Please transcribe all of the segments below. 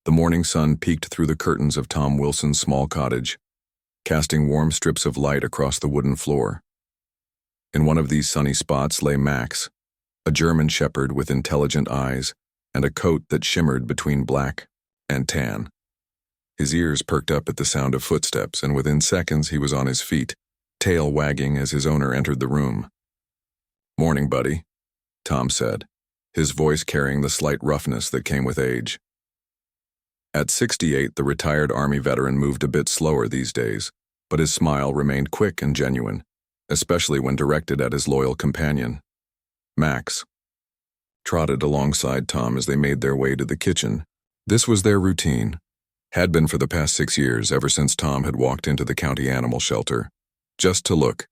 The morning sun peeked through the curtains of Tom Wilson's small cottage, casting warm strips of light across the wooden floor. In one of these sunny spots lay Max, a German shepherd with intelligent eyes and a coat that shimmered between black and tan. His ears perked up at the sound of footsteps, and within seconds he was on his feet, tail wagging as his owner entered the room. "Morning, buddy," Tom said, his voice carrying the slight roughness that came with age. At 68, the retired Army veteran moved a bit slower these days, but his smile remained quick and genuine, especially when directed at his loyal companion. Max trotted alongside Tom as they made their way to the kitchen. This was their routine, had been for the past 6 years, ever since Tom had walked into the county animal shelter, just to look,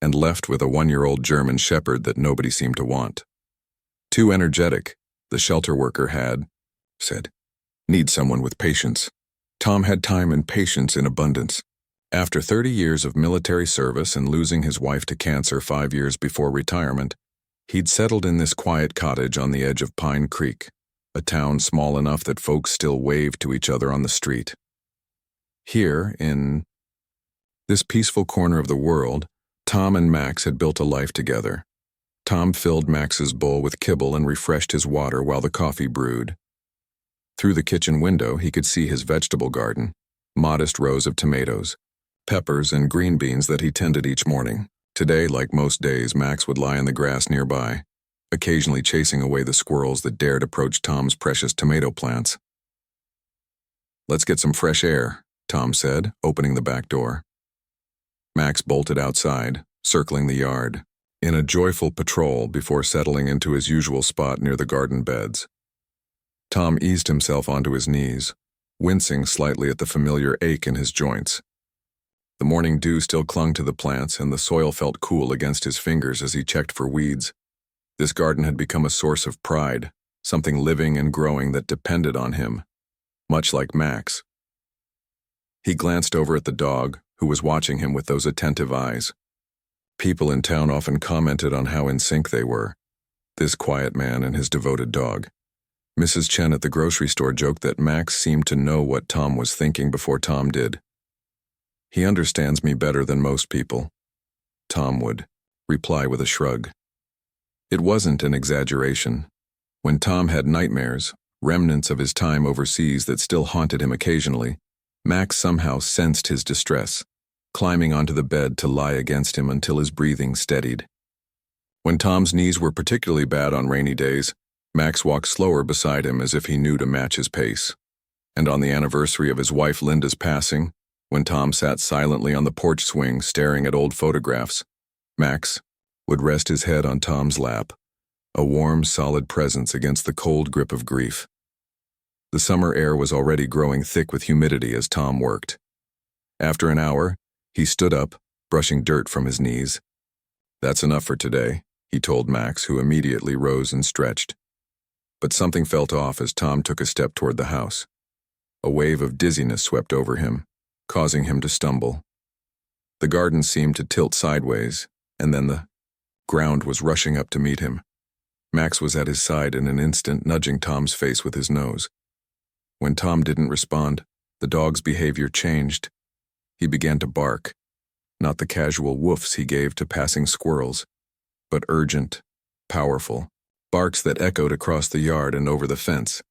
and left with a 1-year-old German shepherd that nobody seemed to want. Too energetic, the shelter worker had said. Need someone with patience. Tom had time and patience in abundance. After 30 years of military service and losing his wife to cancer 5 years before retirement, he'd settled in this quiet cottage on the edge of Pine Creek, a town small enough that folks still waved to each other on the street. Here, in this peaceful corner of the world, Tom and Max had built a life together. Tom filled Max's bowl with kibble and refreshed his water while the coffee brewed. Through the kitchen window, he could see his vegetable garden, modest rows of tomatoes, peppers, and green beans that he tended each morning. Today, like most days, Max would lie in the grass nearby, occasionally chasing away the squirrels that dared approach Tom's precious tomato plants. "Let's get some fresh air," Tom said, opening the back door. Max bolted outside, circling the yard, in a joyful patrol before settling into his usual spot near the garden beds. Tom eased himself onto his knees, wincing slightly at the familiar ache in his joints. The morning dew still clung to the plants, and the soil felt cool against his fingers as he checked for weeds. This garden had become a source of pride, something living and growing that depended on him, much like Max. He glanced over at the dog, who was watching him with those attentive eyes. People in town often commented on how in sync they were, this quiet man and his devoted dog. Mrs. Chen at the grocery store joked that Max seemed to know what Tom was thinking before Tom did. "He understands me better than most people," Tom would reply with a shrug. It wasn't an exaggeration. When Tom had nightmares, remnants of his time overseas that still haunted him occasionally, Max somehow sensed his distress, climbing onto the bed to lie against him until his breathing steadied. When Tom's knees were particularly bad on rainy days, Max walked slower beside him as if he knew to match his pace. And on the anniversary of his wife Linda's passing, when Tom sat silently on the porch swing staring at old photographs, Max would rest his head on Tom's lap, a warm, solid presence against the cold grip of grief. The summer air was already growing thick with humidity as Tom worked. After an hour, he stood up, brushing dirt from his knees. "That's enough for today," he told Max, who immediately rose and stretched. But something felt off as Tom took a step toward the house. A wave of dizziness swept over him, causing him to stumble. The garden seemed to tilt sideways, and then the ground was rushing up to meet him. Max was at his side in an instant, nudging Tom's face with his nose. When Tom didn't respond, the dog's behavior changed. He began to bark, not the casual woofs he gave to passing squirrels, but urgent, powerful, barks that echoed across the yard and over the fence.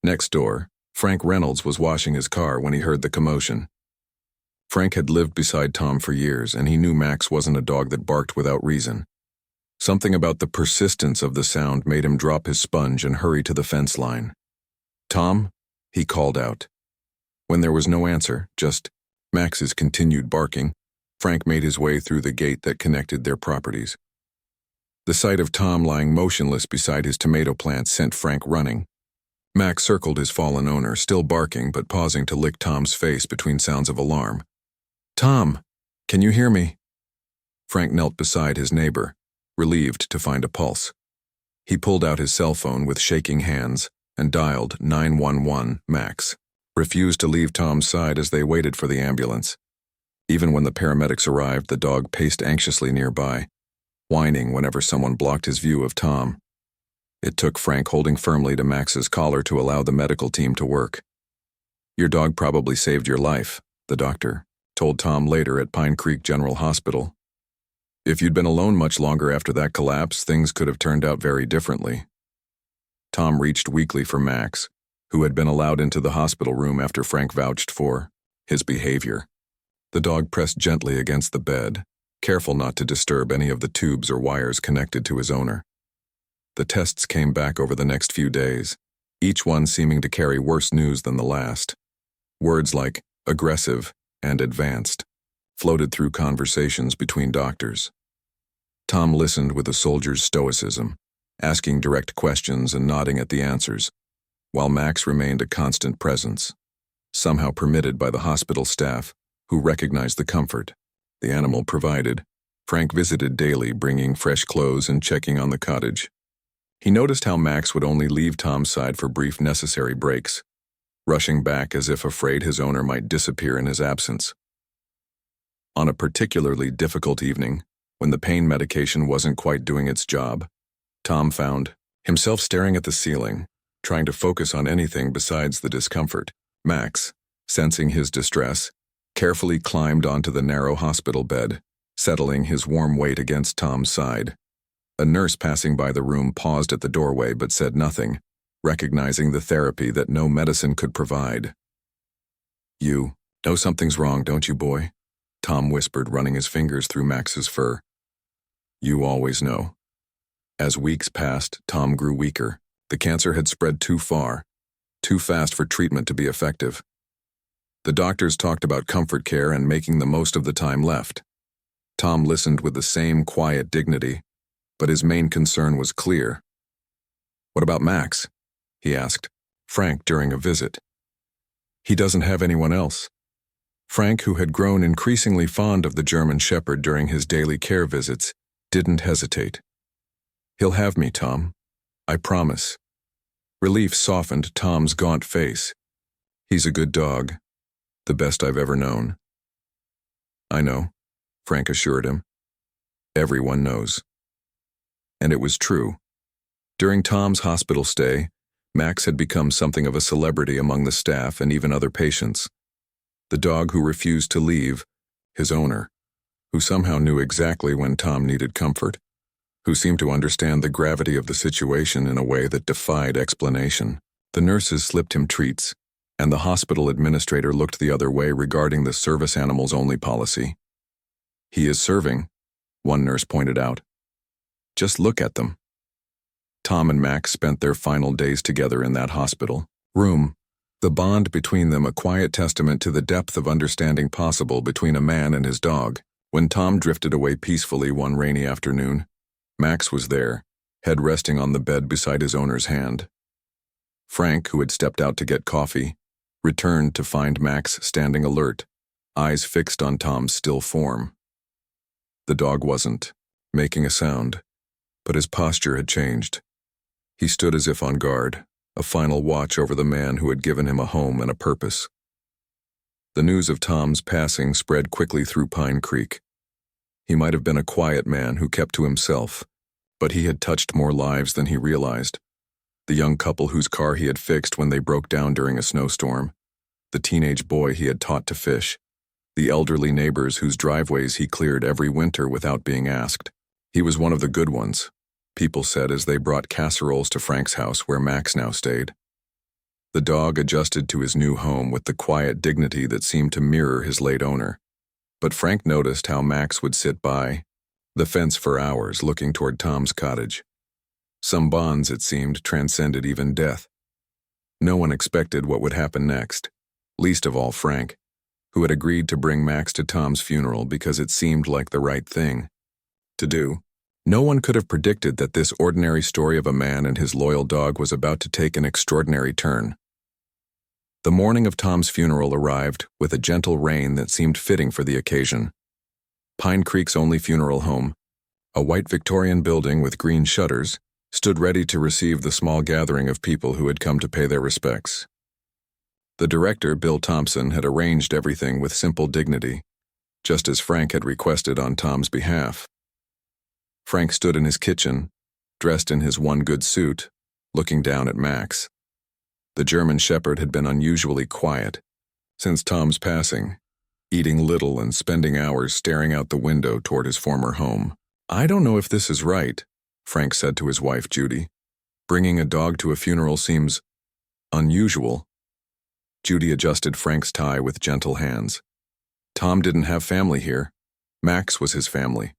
Next door, Frank Reynolds was washing his car when he heard the commotion. Frank had lived beside Tom for years, and he knew Max wasn't a dog that barked without reason. Something about the persistence of the sound made him drop his sponge and hurry to the fence line. "Tom?" he called out. When there was no answer, just Max's continued barking, Frank made his way through the gate that connected their properties. The sight of Tom lying motionless beside his tomato plant sent Frank running. Max circled his fallen owner, still barking but pausing to lick Tom's face between sounds of alarm. "Tom, can you hear me?" Frank knelt beside his neighbor, relieved to find a pulse. He pulled out his cell phone with shaking hands and dialed 911. Max refused to leave Tom's side as they waited for the ambulance. Even when the paramedics arrived, the dog paced anxiously nearby, whining whenever someone blocked his view of Tom. It took Frank holding firmly to Max's collar to allow the medical team to work. Your dog probably saved your life, the doctor told Tom later at Pine Creek General Hospital. If you'd been alone much longer after that collapse, things could have turned out very differently. Tom reached weakly for Max, who had been allowed into the hospital room after Frank vouched for his behavior. The dog pressed gently against the bed, careful not to disturb any of the tubes or wires connected to his owner. The tests came back over the next few days, each one seeming to carry worse news than the last. Words like aggressive and advanced floated through conversations between doctors. Tom listened with a soldier's stoicism, asking direct questions and nodding at the answers, while Max remained a constant presence, somehow permitted by the hospital staff, who recognized the comfort the animal provided. Frank visited daily, bringing fresh clothes and checking on the cottage. He noticed how Max would only leave Tom's side for brief necessary breaks, rushing back as if afraid his owner might disappear in his absence. On a particularly difficult evening, when the pain medication wasn't quite doing its job, Tom found himself staring at the ceiling, trying to focus on anything besides the discomfort. Max, sensing his distress, carefully climbed onto the narrow hospital bed, settling his warm weight against Tom's side. A nurse passing by the room paused at the doorway but said nothing, recognizing the therapy that no medicine could provide. "You know something's wrong, don't you, boy?" Tom whispered, running his fingers through Max's fur. "You always know." As weeks passed, Tom grew weaker. The cancer had spread too far, too fast for treatment to be effective. The doctors talked about comfort care and making the most of the time left. Tom listened with the same quiet dignity, but his main concern was clear. "What about Max?" he asked Frank during a visit. "He doesn't have anyone else." Frank, who had grown increasingly fond of the German Shepherd during his daily care visits, didn't hesitate. "He'll have me, Tom. I promise." Relief softened Tom's gaunt face. "He's a good dog. The best I've ever known." "I know," Frank assured him. "Everyone knows." And it was true. During Tom's hospital stay, Max had become something of a celebrity among the staff and even other patients. The dog who refused to leave, his owner, who somehow knew exactly when Tom needed comfort, who seemed to understand the gravity of the situation in a way that defied explanation. The nurses slipped him treats, and the hospital administrator looked the other way regarding the service animals only policy. "He is serving," one nurse pointed out. "Just look at them." Tom and Max spent their final days together in that hospital room, the bond between them a quiet testament to the depth of understanding possible between a man and his dog. When Tom drifted away peacefully one rainy afternoon, Max was there, head resting on the bed beside his owner's hand. Frank, who had stepped out to get coffee, returned to find Max standing alert, eyes fixed on Tom's still form. The dog wasn't making a sound, but his posture had changed. He stood as if on guard, a final watch over the man who had given him a home and a purpose. The news of Tom's passing spread quickly through Pine Creek. He might have been a quiet man who kept to himself, but he had touched more lives than he realized. The young couple whose car he had fixed when they broke down during a snowstorm, the teenage boy he had taught to fish, the elderly neighbors whose driveways he cleared every winter without being asked. He was one of the good ones, people said as they brought casseroles to Frank's house where Max now stayed. The dog adjusted to his new home with the quiet dignity that seemed to mirror his late owner. But Frank noticed how Max would sit by the fence for hours looking toward Tom's cottage. Some bonds, it seemed, transcended even death. No one expected what would happen next, least of all Frank, who had agreed to bring Max to Tom's funeral because it seemed like the right thing to do. No one could have predicted that this ordinary story of a man and his loyal dog was about to take an extraordinary turn. The morning of Tom's funeral arrived with a gentle rain that seemed fitting for the occasion. Pine Creek's only funeral home, a white Victorian building with green shutters, stood ready to receive the small gathering of people who had come to pay their respects. The director, Bill Thompson, had arranged everything with simple dignity, just as Frank had requested on Tom's behalf. Frank stood in his kitchen, dressed in his one good suit, looking down at Max. The German Shepherd had been unusually quiet, since Tom's passing, eating little and spending hours staring out the window toward his former home. "I don't know if this is right," Frank said to his wife, Judy. "Bringing a dog to a funeral seems unusual." Judy adjusted Frank's tie with gentle hands. "Tom didn't have family here. Max was his family.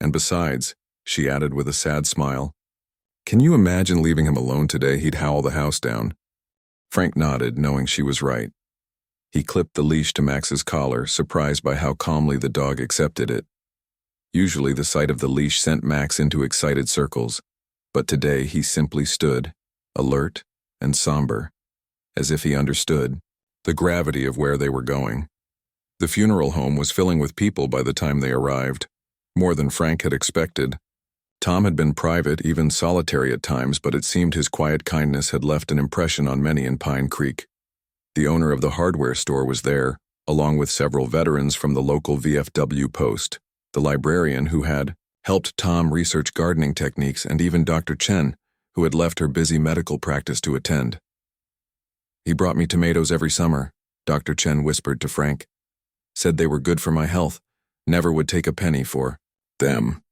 And besides," she added with a sad smile, "can you imagine leaving him alone today? He'd howl the house down." Frank nodded, knowing she was right. He clipped the leash to Max's collar, surprised by how calmly the dog accepted it. Usually the sight of the leash sent Max into excited circles, but today he simply stood, alert and somber, as if he understood the gravity of where they were going. The funeral home was filling with people by the time they arrived, more than Frank had expected. Tom had been private, even solitary at times, but it seemed his quiet kindness had left an impression on many in Pine Creek. The owner of the hardware store was there, along with several veterans from the local VFW post, the librarian who had helped Tom research gardening techniques, and even Dr. Chen, who had left her busy medical practice to attend. "He brought me tomatoes every summer," Dr. Chen whispered to Frank. "Said they were good for my health, never would take a penny for them."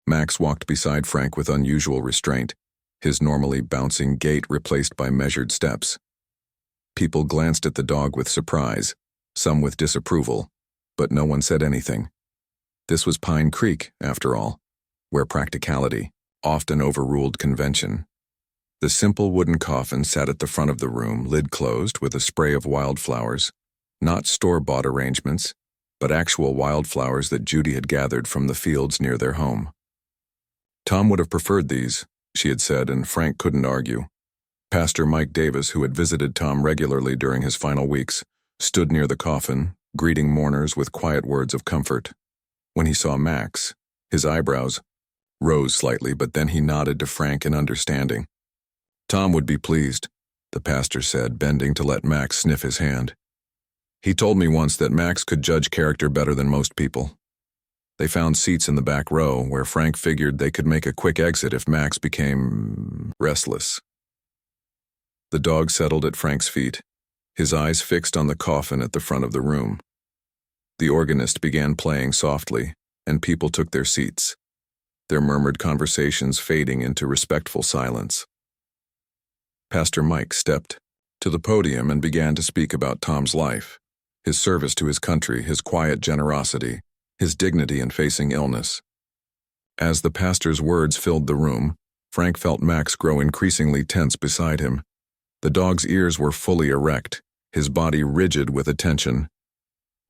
Max walked beside Frank with unusual restraint, his normally bouncing gait replaced by measured steps. People glanced at the dog with surprise, some with disapproval, but no one said anything. This was Pine Creek, after all, where practicality often overruled convention. The simple wooden coffin sat at the front of the room, lid closed, with a spray of wildflowers, not store-bought arrangements, but actual wildflowers that Judy had gathered from the fields near their home. Tom would have preferred these, she had said, and Frank couldn't argue. Pastor Mike Davis, who had visited Tom regularly during his final weeks, stood near the coffin, greeting mourners with quiet words of comfort. When he saw Max, his eyebrows rose slightly, but then he nodded to Frank in understanding. "Tom would be pleased," the pastor said, bending to let Max sniff his hand. "He told me once that Max could judge character better than most people." They found seats in the back row, where Frank figured they could make a quick exit if Max became restless. The dog settled at Frank's feet, his eyes fixed on the coffin at the front of the room. The organist began playing softly, and people took their seats, their murmured conversations fading into respectful silence. Pastor Mike stepped to the podium and began to speak about Tom's life, his service to his country, his quiet generosity, his dignity in facing illness. As the pastor's words filled the room, Frank felt Max grow increasingly tense beside him. The dog's ears were fully erect, his body rigid with attention.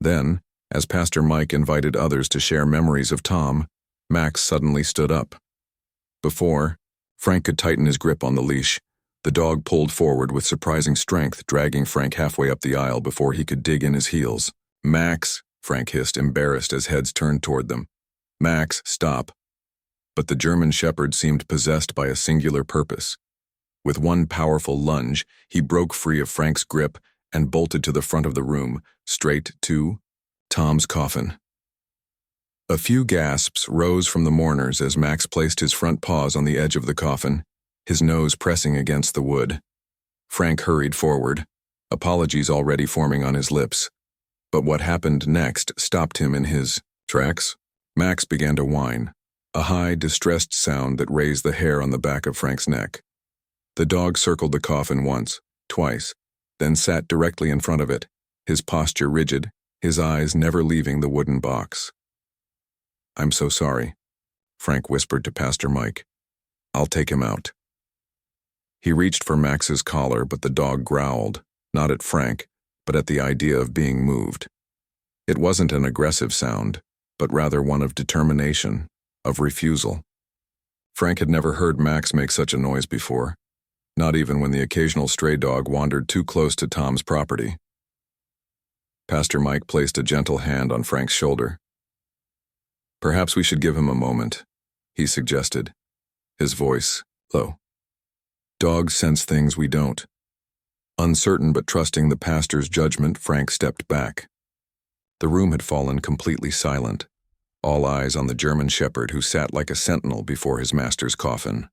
Then, as Pastor Mike invited others to share memories of Tom, Max suddenly stood up. Before Frank could tighten his grip on the leash, the dog pulled forward with surprising strength, dragging Frank halfway up the aisle before he could dig in his heels. "Max," Frank hissed, embarrassed as heads turned toward them. "Max, stop." But the German shepherd seemed possessed by a singular purpose. With one powerful lunge, he broke free of Frank's grip and bolted to the front of the room, straight to Tom's coffin. A few gasps rose from the mourners as Max placed his front paws on the edge of the coffin, his nose pressing against the wood. Frank hurried forward, apologies already forming on his lips. But what happened next stopped him in his tracks. Max began to whine, a high, distressed sound that raised the hair on the back of Frank's neck. The dog circled the coffin once, twice, then sat directly in front of it, his posture rigid, his eyes never leaving the wooden box. "I'm so sorry," Frank whispered to Pastor Mike. "I'll take him out." He reached for Max's collar, but the dog growled, not at Frank, but at the idea of being moved. It wasn't an aggressive sound, but rather one of determination, of refusal. Frank had never heard Max make such a noise before, not even when the occasional stray dog wandered too close to Tom's property. Pastor Mike placed a gentle hand on Frank's shoulder. "Perhaps we should give him a moment," he suggested, his voice low. "Dogs sense things we don't." Uncertain but trusting the pastor's judgment, Frank stepped back. The room had fallen completely silent, all eyes on the German shepherd who sat like a sentinel before his master's coffin.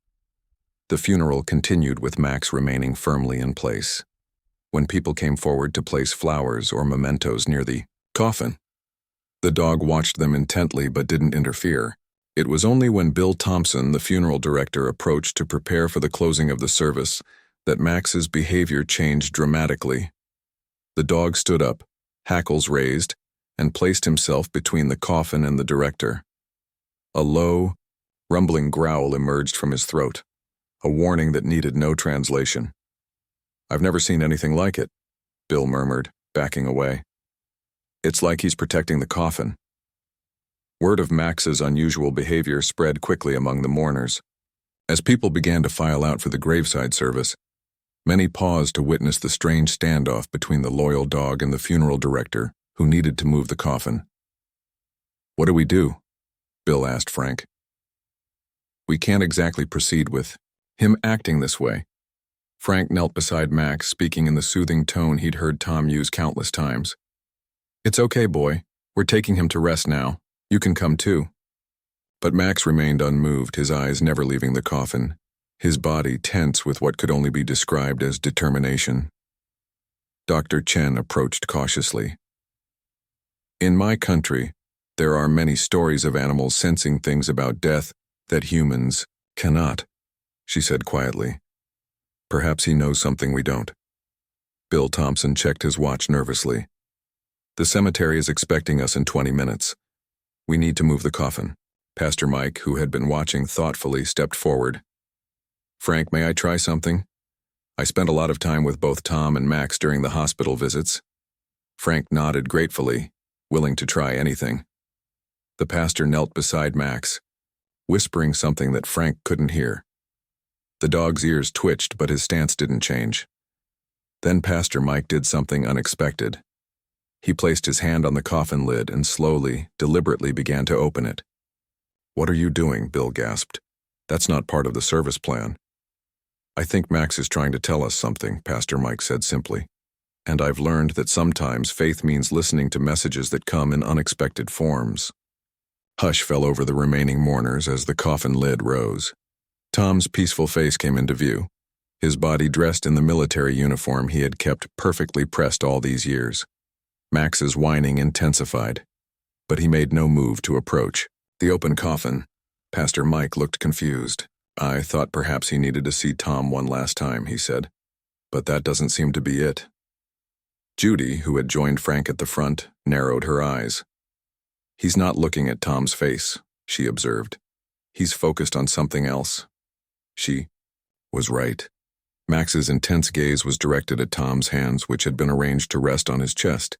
The funeral continued with Max remaining firmly in place. when people came forward to place flowers or mementos near the coffin. The dog watched them intently but didn't interfere. It was only when Bill Thompson, the funeral director, approached to prepare for the closing of the service that Max's behavior changed dramatically. The dog stood up, hackles raised, and placed himself between the coffin and the director. A low, rumbling growl emerged from his throat, a warning that needed no translation. "I've never seen anything like it," Bill murmured, backing away. "It's like he's protecting the coffin." Word of Max's unusual behavior spread quickly among the mourners. As people began to file out for the graveside service, many paused to witness the strange standoff between the loyal dog and the funeral director, who needed to move the coffin. "What do we do?" Bill asked Frank. "We can't exactly proceed with him acting this way." Frank knelt beside Max, speaking in the soothing tone he'd heard Tom use countless times. "It's okay, boy. We're taking him to rest now. You can come too." But Max remained unmoved, his eyes never leaving the coffin, his body tense with what could only be described as determination. Dr. Chen approached cautiously. "In my country, there are many stories of animals sensing things about death that humans cannot," she said quietly. "Perhaps he knows something we don't." Bill Thompson checked his watch nervously. "The cemetery is expecting us in 20 minutes. We need to move the coffin." Pastor Mike, who had been watching thoughtfully, stepped forward. "Frank, may I try something? I spent a lot of time with both Tom and Max during the hospital visits." Frank nodded gratefully, willing to try anything. The pastor knelt beside Max, whispering something that Frank couldn't hear. The dog's ears twitched, but his stance didn't change. Then Pastor Mike did something unexpected. He placed his hand on the coffin lid and slowly, deliberately began to open it. "What are you doing?" Bill gasped. "That's not part of the service plan." "I think Max is trying to tell us something," Pastor Mike said simply. "And I've learned that sometimes faith means listening to messages that come in unexpected forms." Hush fell over the remaining mourners as the coffin lid rose. Tom's peaceful face came into view, his body dressed in the military uniform he had kept perfectly pressed all these years. Max's whining intensified, but he made no move to approach the open coffin. Pastor Mike looked confused. "I thought perhaps he needed to see Tom one last time," he said. "But that doesn't seem to be it." Judy, who had joined Frank at the front, narrowed her eyes. "He's not looking at Tom's face," she observed. "He's focused on something else." She was right. Max's intense gaze was directed at Tom's hands, which had been arranged to rest on his chest.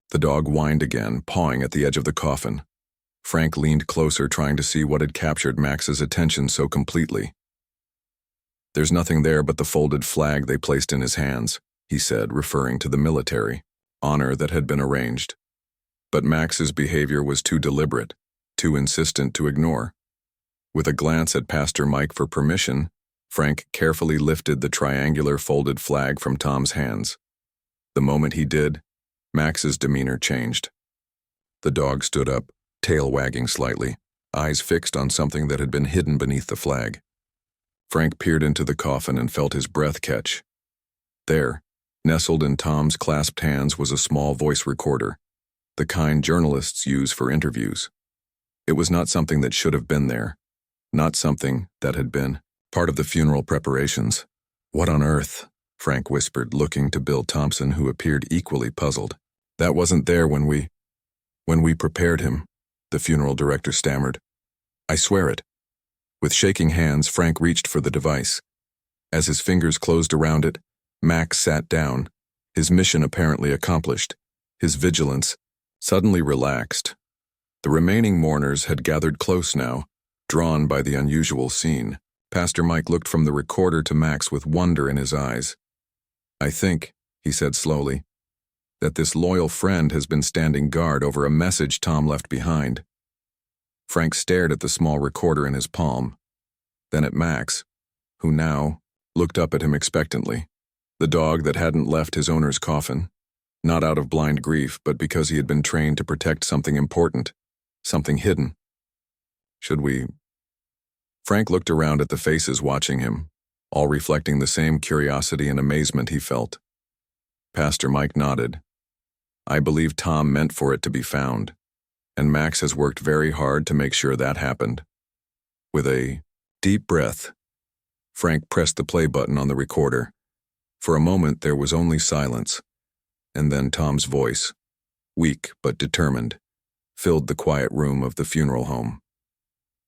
The dog whined again, pawing at the edge of the coffin. Frank leaned closer, trying to see what had captured Max's attention so completely. "There's nothing there but the folded flag they placed in his hands," he said, referring to the military honor that had been arranged. But Max's behavior was too deliberate, too insistent to ignore. With a glance at Pastor Mike for permission, Frank carefully lifted the triangular folded flag from Tom's hands. The moment he did, Max's demeanor changed. The dog stood up, tail wagging slightly, eyes fixed on something that had been hidden beneath the flag. Frank peered into the coffin and felt his breath catch. There, nestled in Tom's clasped hands, was a small voice recorder, the kind journalists use for interviews. It was not something that should have been there, not something that had been part of the funeral preparations. "What on earth?" Frank whispered, looking to Bill Thompson, who appeared equally puzzled. "That wasn't there when we prepared him," the funeral director stammered. "I swear it." With shaking hands, Frank reached for the device. As his fingers closed around it, Max sat down, his mission apparently accomplished, his vigilance suddenly relaxed. The remaining mourners had gathered close now, drawn by the unusual scene. Pastor Mike looked from the recorder to Max with wonder in his eyes. "I think," he said slowly, "that this loyal friend has been standing guard over a message Tom left behind." Frank stared at the small recorder in his palm, then at Max, who now looked up at him expectantly. The dog that hadn't left his owner's coffin, not out of blind grief, but because he had been trained to protect something important, something hidden. "Should we?" Frank looked around at the faces watching him, all reflecting the same curiosity and amazement he felt. Pastor Mike nodded. I believe Tom meant for it to be found, and Max has worked very hard to make sure that happened. With a deep breath, Frank pressed the play button on the recorder. For a moment there was only silence, and then Tom's voice, weak but determined, filled the quiet room of the funeral home.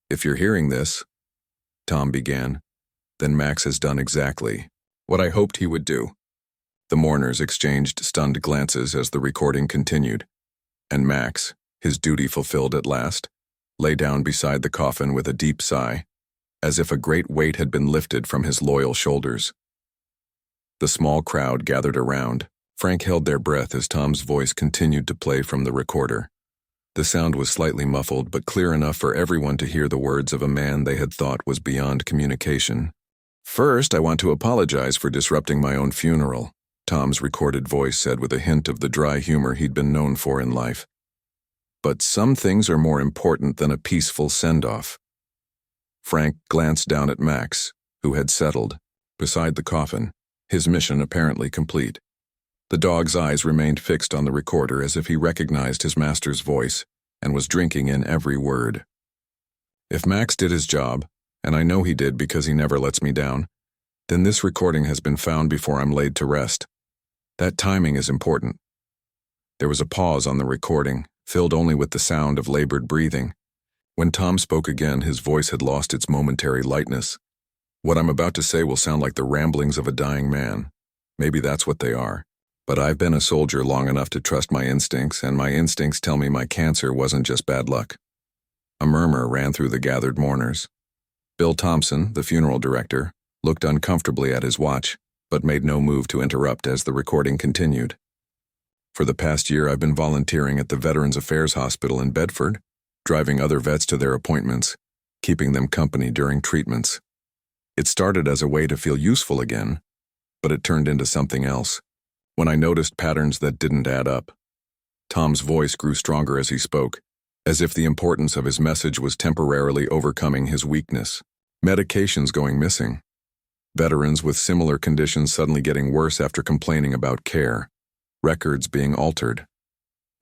If you're hearing this, Tom began, then Max has done exactly what I hoped he would do. The mourners exchanged stunned glances as the recording continued, and Max, his duty fulfilled at last, lay down beside the coffin with a deep sigh, as if a great weight had been lifted from his loyal shoulders. The small crowd gathered around. Frank held their breath as Tom's voice continued to play from the recorder. The sound was slightly muffled, but clear enough for everyone to hear the words of a man they had thought was beyond communication. First, I want to apologize for disrupting my own funeral, Tom's recorded voice said with a hint of the dry humor he'd been known for in life. But some things are more important than a peaceful send-off. Frank glanced down at Max, who had settled, beside the coffin, his mission apparently complete. The dog's eyes remained fixed on the recorder as if he recognized his master's voice and was drinking in every word. If Max did his job, and I know he did because he never lets me down, then this recording has been found before I'm laid to rest. That timing is important. There was a pause on the recording, filled only with the sound of labored breathing. When Tom spoke again, his voice had lost its momentary lightness. What I'm about to say will sound like the ramblings of a dying man. Maybe that's what they are. But I've been a soldier long enough to trust my instincts, and my instincts tell me my cancer wasn't just bad luck. A murmur ran through the gathered mourners. Bill Thompson, the funeral director, looked uncomfortably at his watch, but made no move to interrupt as the recording continued. For the past year, I've been volunteering at the Veterans Affairs Hospital in Bedford, driving other vets to their appointments, keeping them company during treatments. It started as a way to feel useful again, but it turned into something else. When I noticed patterns that didn't add up. Tom's voice grew stronger as he spoke, as if the importance of his message was temporarily overcoming his weakness. Medications going missing. Veterans with similar conditions suddenly getting worse after complaining about care. Records being altered.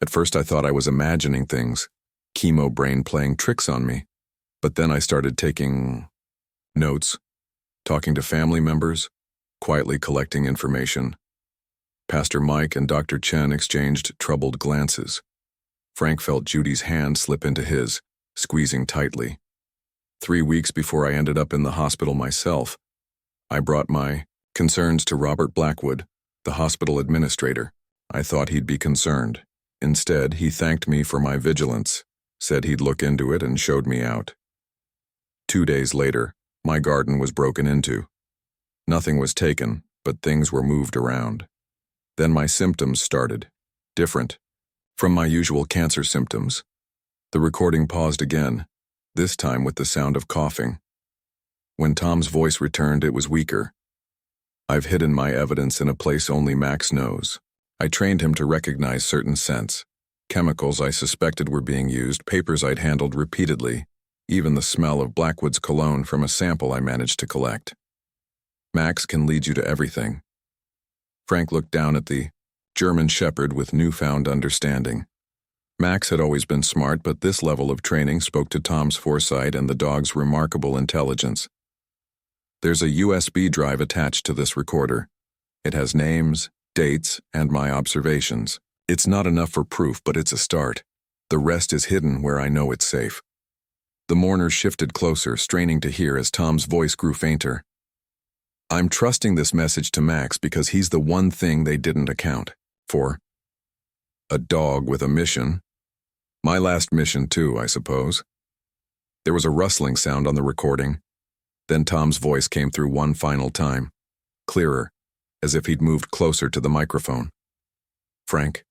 At first I thought I was imagining things, chemo brain playing tricks on me. But then I started taking notes, talking to family members, quietly collecting information. Pastor Mike and Dr. Chen exchanged troubled glances. Frank felt Judy's hand slip into his, squeezing tightly. 3 weeks before I ended up in the hospital myself, I brought my concerns to Robert Blackwood, the hospital administrator. I thought he'd be concerned. Instead, he thanked me for my vigilance, said he'd look into it, and showed me out. 2 days later, my garden was broken into. Nothing was taken, but things were moved around. Then my symptoms started, different from my usual cancer symptoms. The recording paused again, this time with the sound of coughing. When Tom's voice returned, it was weaker. I've hidden my evidence in a place only Max knows. I trained him to recognize certain scents, chemicals I suspected were being used, papers I'd handled repeatedly, even the smell of Blackwood's cologne from a sample I managed to collect. Max can lead you to everything. Frank looked down at the German shepherd with newfound understanding. Max had always been smart, but this level of training spoke to Tom's foresight and the dog's remarkable intelligence. There's a USB drive attached to this recorder. It has names, dates, and my observations. It's not enough for proof, but it's a start. The rest is hidden where I know it's safe. The mourners shifted closer, straining to hear as Tom's voice grew fainter. I'm trusting this message to Max because he's the one thing they didn't account for. A dog with a mission. My last mission too, I suppose. There was a rustling sound on the recording. Then Tom's voice came through one final time, clearer, as if he'd moved closer to the microphone. Frank,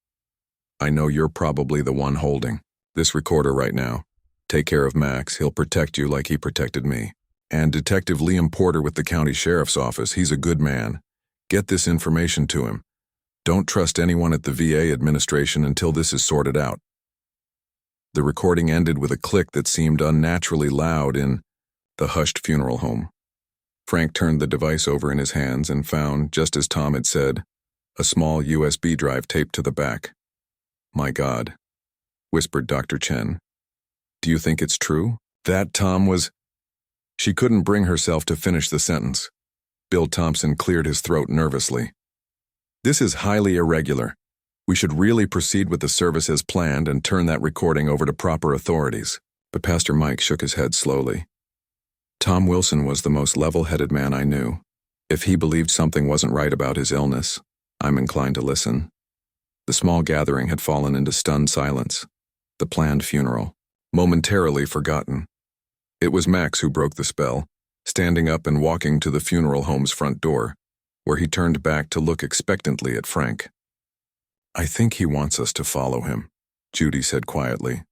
I know you're probably the one holding this recorder right now. Take care of Max, he'll protect you like he protected me. And Detective Liam Porter with the county sheriff's office, he's a good man. Get this information to him. Don't trust anyone at the VA administration until this is sorted out. The recording ended with a click that seemed unnaturally loud in the hushed funeral home. Frank turned the device over in his hands and found, just as Tom had said, a small USB drive taped to the back. "My God," whispered Dr. Chen. "Do you think it's true? That Tom was—" She couldn't bring herself to finish the sentence. Bill Thompson cleared his throat nervously. "This is highly irregular. We should really proceed with the service as planned and turn that recording over to proper authorities." But Pastor Mike shook his head slowly. "Tom Wilson was the most level-headed man I knew. If he believed something wasn't right about his illness, I'm inclined to listen." The small gathering had fallen into stunned silence. The planned funeral, momentarily forgotten. It was Max who broke the spell, standing up and walking to the funeral home's front door, where he turned back to look expectantly at Frank. "I think he wants us to follow him," Judy said quietly.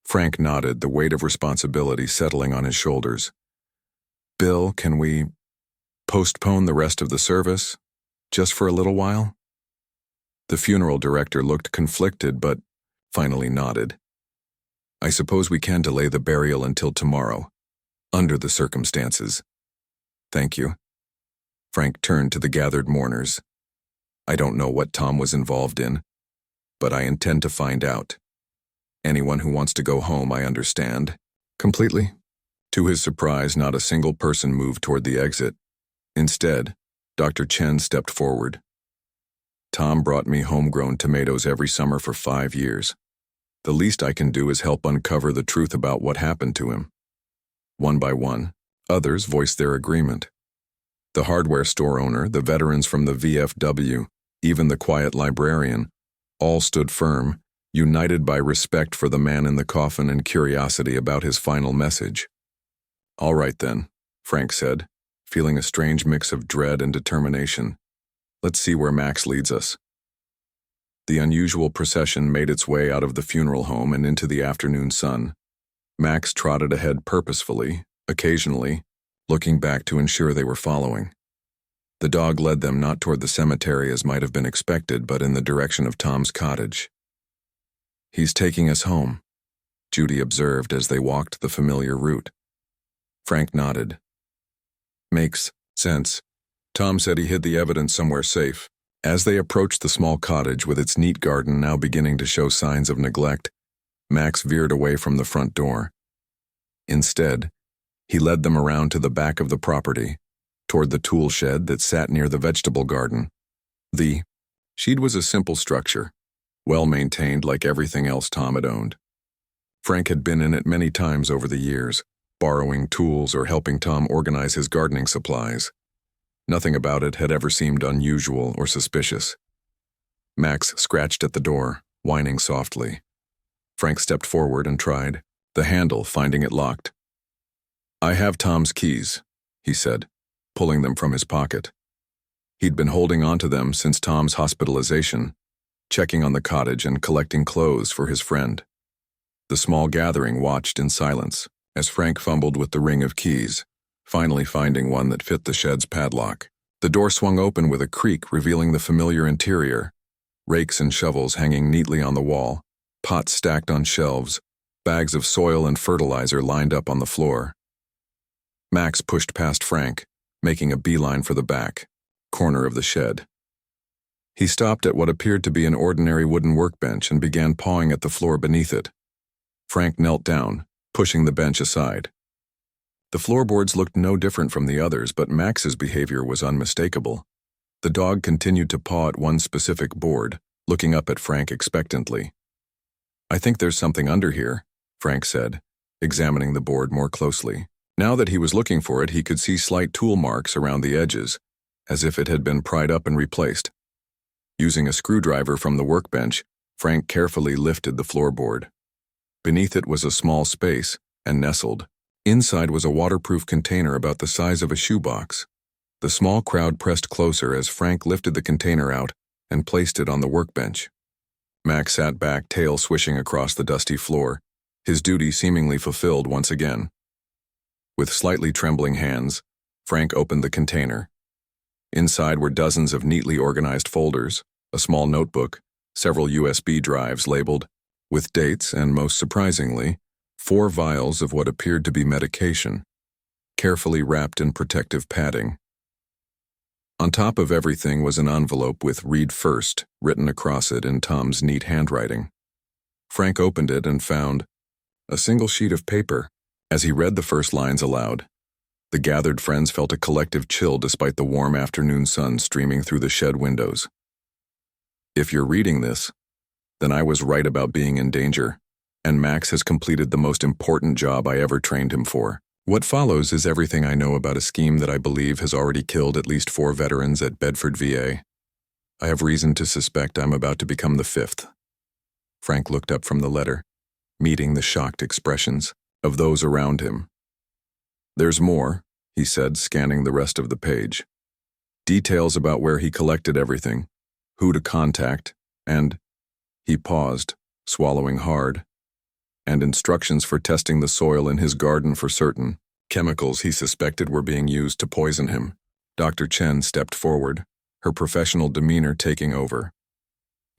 Frank nodded, the weight of responsibility settling on his shoulders. "Bill, can we postpone the rest of the service, just for a little while?" The funeral director looked conflicted but finally nodded. "I suppose we can delay the burial until tomorrow, under the circumstances." "Thank you." Frank turned to the gathered mourners. "I don't know what Tom was involved in, but I intend to find out. Anyone who wants to go home, I understand." "Completely." To his surprise, not a single person moved toward the exit. Instead, Dr. Chen stepped forward. "Tom brought me homegrown tomatoes every summer for 5 years. The least I can do is help uncover the truth about what happened to him." One by one, others voiced their agreement. The hardware store owner, the veterans from the VFW, even the quiet librarian, all stood firm, united by respect for the man in the coffin and curiosity about his final message. "All right then," Frank said, feeling a strange mix of dread and determination. "Let's see where Max leads us." The unusual procession made its way out of the funeral home and into the afternoon sun. Max trotted ahead purposefully, occasionally, looking back to ensure they were following. The dog led them not toward the cemetery as might have been expected, but in the direction of Tom's cottage. "He's taking us home," Judy observed as they walked the familiar route. Frank nodded. "Makes sense. Tom said he hid the evidence somewhere safe." As they approached the small cottage with its neat garden now beginning to show signs of neglect, Max veered away from the front door. Instead, he led them around to the back of the property, toward the tool shed that sat near the vegetable garden. The shed was a simple structure, well maintained like everything else Tom had owned. Frank had been in it many times over the years, borrowing tools or helping Tom organize his gardening supplies. Nothing about it had ever seemed unusual or suspicious. Max scratched at the door, whining softly. Frank stepped forward and tried the handle, finding it locked. "I have Tom's keys," he said, pulling them from his pocket. He'd been holding on to them since Tom's hospitalization, checking on the cottage and collecting clothes for his friend. The small gathering watched in silence as Frank fumbled with the ring of keys, finally finding one that fit the shed's padlock. The door swung open with a creak, revealing the familiar interior. Rakes and shovels hanging neatly on the wall, pots stacked on shelves, bags of soil and fertilizer lined up on the floor. Max pushed past Frank, making a beeline for the back corner of the shed. He stopped at what appeared to be an ordinary wooden workbench and began pawing at the floor beneath it. Frank knelt down, pushing the bench aside. The floorboards looked no different from the others, but Max's behavior was unmistakable. The dog continued to paw at one specific board, looking up at Frank expectantly. "I think there's something under here," Frank said, examining the board more closely. Now that he was looking for it, he could see slight tool marks around the edges, as if it had been pried up and replaced. Using a screwdriver from the workbench, Frank carefully lifted the floorboard. Beneath it was a small space, and nestled. Inside was a waterproof container about the size of a shoebox. The small crowd pressed closer as Frank lifted the container out and placed it on the workbench. Max sat back, tail swishing across the dusty floor, his duty seemingly fulfilled once again. With slightly trembling hands, Frank opened the container. Inside were dozens of neatly organized folders, a small notebook, several USB drives labeled, with dates and, most surprisingly, 4 vials of what appeared to be medication, carefully wrapped in protective padding. On top of everything was an envelope with "Read First" written across it in Tom's neat handwriting. Frank opened it and found a single sheet of paper. As he read the first lines aloud, the gathered friends felt a collective chill despite the warm afternoon sun streaming through the shed windows. "If you're reading this, then I was right about being in danger, and Max has completed the most important job I ever trained him for. What follows is everything I know about a scheme that I believe has already killed at least 4 veterans at Bedford, VA. I have reason to suspect I'm about to become the 5th. Frank looked up from the letter, meeting the shocked expressions of those around him. "There's more," he said, scanning the rest of the page. "Details about where he collected everything, who to contact, and—" He paused, swallowing hard. "And instructions for testing the soil in his garden for certain chemicals he suspected were being used to poison him." Dr. Chen stepped forward, her professional demeanor taking over.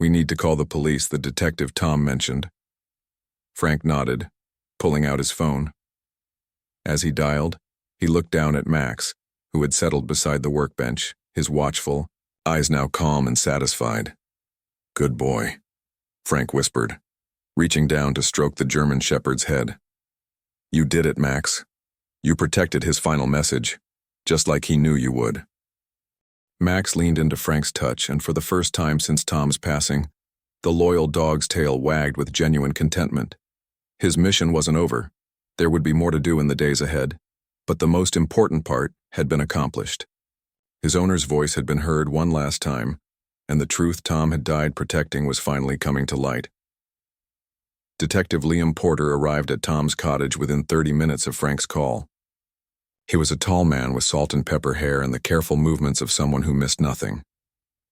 "We need to call the police," the detective Tom mentioned. Frank nodded, pulling out his phone. As he dialed, he looked down at Max, who had settled beside the workbench, his watchful eyes now calm and satisfied. "Good boy," Frank whispered, reaching down to stroke the German shepherd's head. "You did it, Max. You protected his final message, just like he knew you would." Max leaned into Frank's touch, and for the first time since Tom's passing, the loyal dog's tail wagged with genuine contentment. His mission wasn't over. There would be more to do in the days ahead, but the most important part had been accomplished. His owner's voice had been heard one last time, and the truth Tom had died protecting was finally coming to light. Detective Liam Porter arrived at Tom's cottage within 30 minutes of Frank's call. He was a tall man with salt and pepper hair and the careful movements of someone who missed nothing.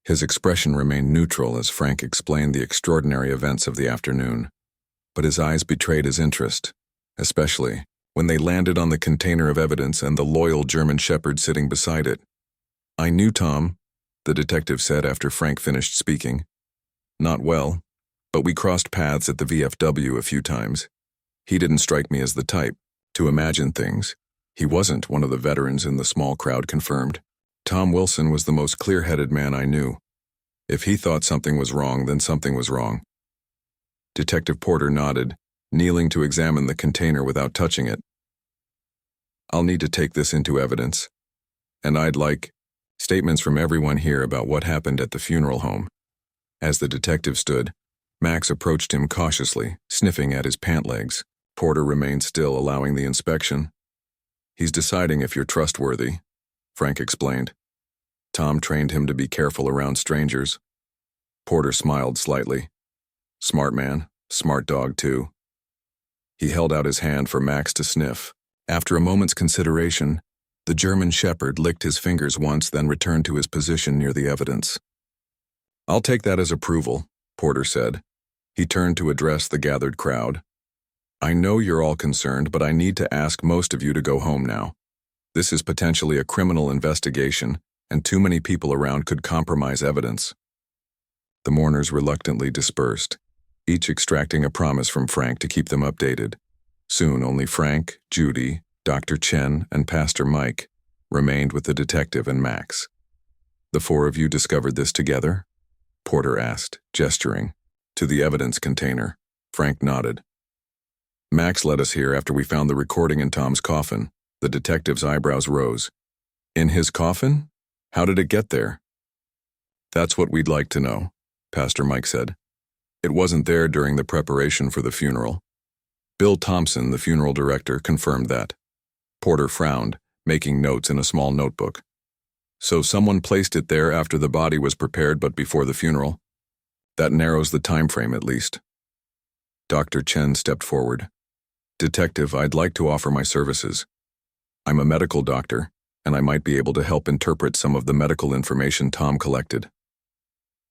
His expression remained neutral as Frank explained the extraordinary events of the afternoon, but his eyes betrayed his interest, especially when they landed on the container of evidence and the loyal German shepherd sitting beside it. "I knew Tom," the detective said after Frank finished speaking. "Not well, but we crossed paths at the VFW a few times. He didn't strike me as the type to imagine things. He wasn't," one of the veterans in the small crowd confirmed. "Tom Wilson was the most clear-headed man I knew. If he thought something was wrong, then something was wrong." Detective Porter nodded, kneeling to examine the container without touching it. "I'll need to take this into evidence, and I'd like statements from everyone here about what happened at the funeral home." As the detective stood, Max approached him cautiously, sniffing at his pant legs. Porter remained still, allowing the inspection. "He's deciding if you're trustworthy," Frank explained. "Tom trained him to be careful around strangers." Porter smiled slightly. "Smart man, smart dog too." He held out his hand for Max to sniff. After a moment's consideration, the German shepherd licked his fingers once, then returned to his position near the evidence. "I'll take that as approval," Porter said. He turned to address the gathered crowd. "I know you're all concerned, but I need to ask most of you to go home now. This is potentially a criminal investigation, and too many people around could compromise evidence." The mourners reluctantly dispersed, each extracting a promise from Frank to keep them updated. Soon only Frank, Judy, Dr. Chen, and Pastor Mike remained with the detective and Max. "The 4 of you discovered this together?" Porter asked, gesturing to the evidence container. Frank nodded. "Max led us here after we found the recording in Tom's coffin." The detective's eyebrows rose. "In his coffin? How did it get there?" "That's what we'd like to know," Pastor Mike said. "It wasn't there during the preparation for the funeral." Bill Thompson, the funeral director, confirmed that. Porter frowned, making notes in a small notebook. "So someone placed it there after the body was prepared but before the funeral? That narrows the time frame at least." Dr. Chen stepped forward. "Detective, I'd like to offer my services. I'm a medical doctor, and I might be able to help interpret some of the medical information Tom collected."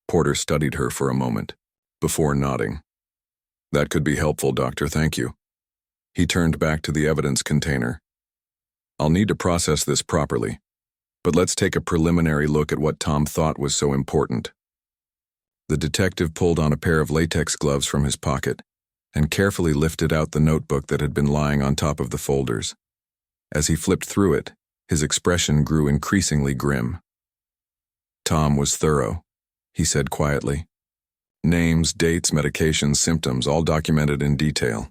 Porter studied her for a moment, before nodding. "That could be helpful, Doctor, thank you." He turned back to the evidence container. "I'll need to process this properly, but let's take a preliminary look at what Tom thought was so important." The detective pulled on a pair of latex gloves from his pocket and carefully lifted out the notebook that had been lying on top of the folders. As he flipped through it, his expression grew increasingly grim. Tom was thorough, he said quietly. Names, dates, medications, symptoms, all documented in detail.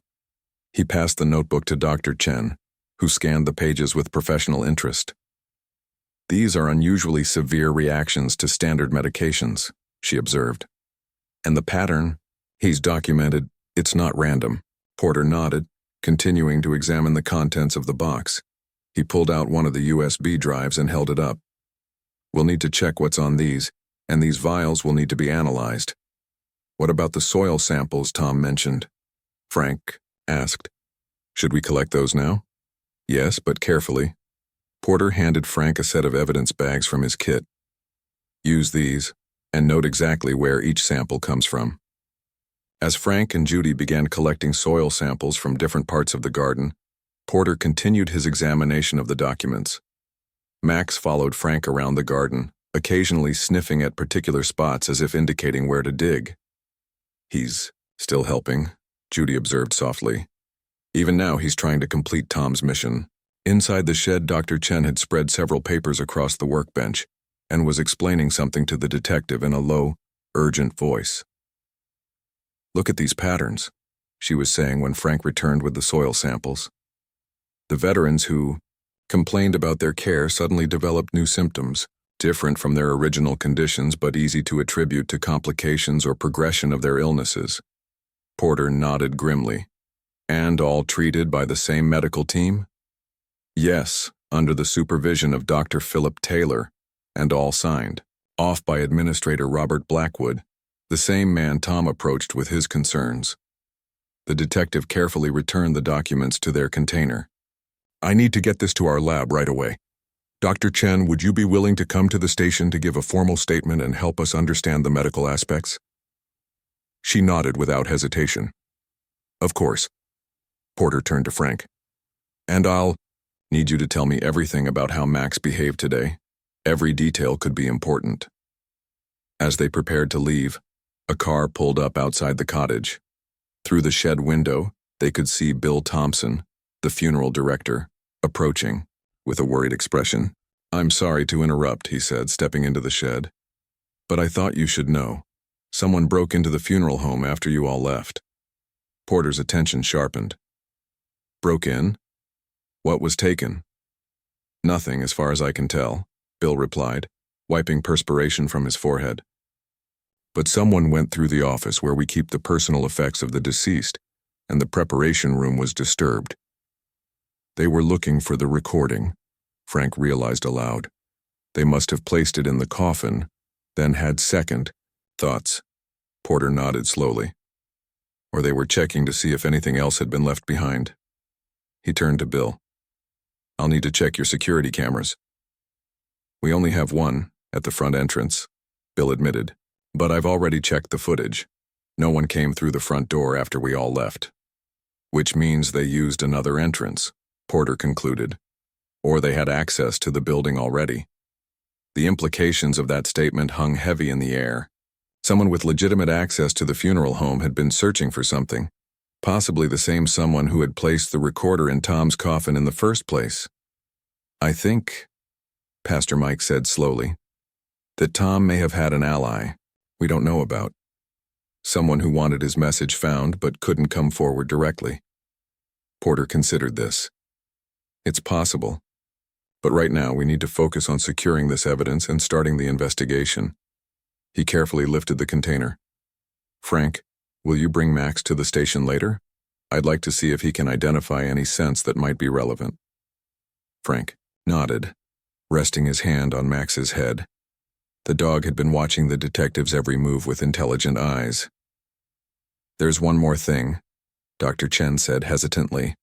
He passed the notebook to Dr. Chen, who scanned the pages with professional interest. These are unusually severe reactions to standard medications, she observed. And the pattern, he's documented, it's not random. Porter nodded, continuing to examine the contents of the box. He pulled out one of the USB drives and held it up. We'll need to check what's on these, and these vials will need to be analyzed. What about the soil samples Tom mentioned? Frank asked. Should we collect those now? Yes, but carefully. Porter handed Frank a set of evidence bags from his kit. Use these, and note exactly where each sample comes from. As Frank and Judy began collecting soil samples from different parts of the garden, Porter continued his examination of the documents. Max followed Frank around the garden, occasionally sniffing at particular spots as if indicating where to dig. He's still helping, Judy observed softly. Even now he's trying to complete Tom's mission. Inside the shed, Dr. Chen had spread several papers across the workbench and was explaining something to the detective in a low, urgent voice. Look at these patterns, she was saying when Frank returned with the soil samples. The veterans who complained about their care suddenly developed new symptoms, different from their original conditions but easy to attribute to complications or progression of their illnesses. Porter nodded grimly. And all treated by the same medical team? Yes, under the supervision of Dr. Philip Taylor, and all signed off by Administrator Robert Blackwood, the same man Tom approached with his concerns. The detective carefully returned the documents to their container. I need to get this to our lab right away. Dr. Chen, would you be willing to come to the station to give a formal statement and help us understand the medical aspects? She nodded without hesitation. Of course. Porter turned to Frank. And I'll need you to tell me everything about how Max behaved today. Every detail could be important. As they prepared to leave, a car pulled up outside the cottage. Through the shed window, they could see Bill Thompson, the funeral director, approaching, with a worried expression. I'm sorry to interrupt, he said, stepping into the shed. But I thought you should know. Someone broke into the funeral home after you all left. Porter's attention sharpened. Broke in? What was taken? Nothing, as far as I can tell, Bill replied, wiping perspiration from his forehead. But someone went through the office where we keep the personal effects of the deceased, and the preparation room was disturbed. They were looking for the recording, Frank realized aloud. They must have placed it in the coffin, then had second thoughts. Porter nodded slowly. Or they were checking to see if anything else had been left behind. He turned to Bill. I'll need to check your security cameras. We only have one, at the front entrance, Bill admitted. But I've already checked the footage. No one came through the front door after we all left. Which means they used another entrance, Porter concluded. Or they had access to the building already. The implications of that statement hung heavy in the air. Someone with legitimate access to the funeral home had been searching for something. Possibly the same someone who had placed the recorder in Tom's coffin in the first place. I think, Pastor Mike said slowly, that Tom may have had an ally we don't know about. Someone who wanted his message found but couldn't come forward directly. Porter considered this. It's possible. But right now we need to focus on securing this evidence and starting the investigation. He carefully lifted the container. Frank, will you bring Max to the station later? I'd like to see if he can identify any scents that might be relevant. Frank nodded, resting his hand on Max's head. The dog had been watching the detective's every move with intelligent eyes. There's one more thing, Dr. Chen said hesitantly.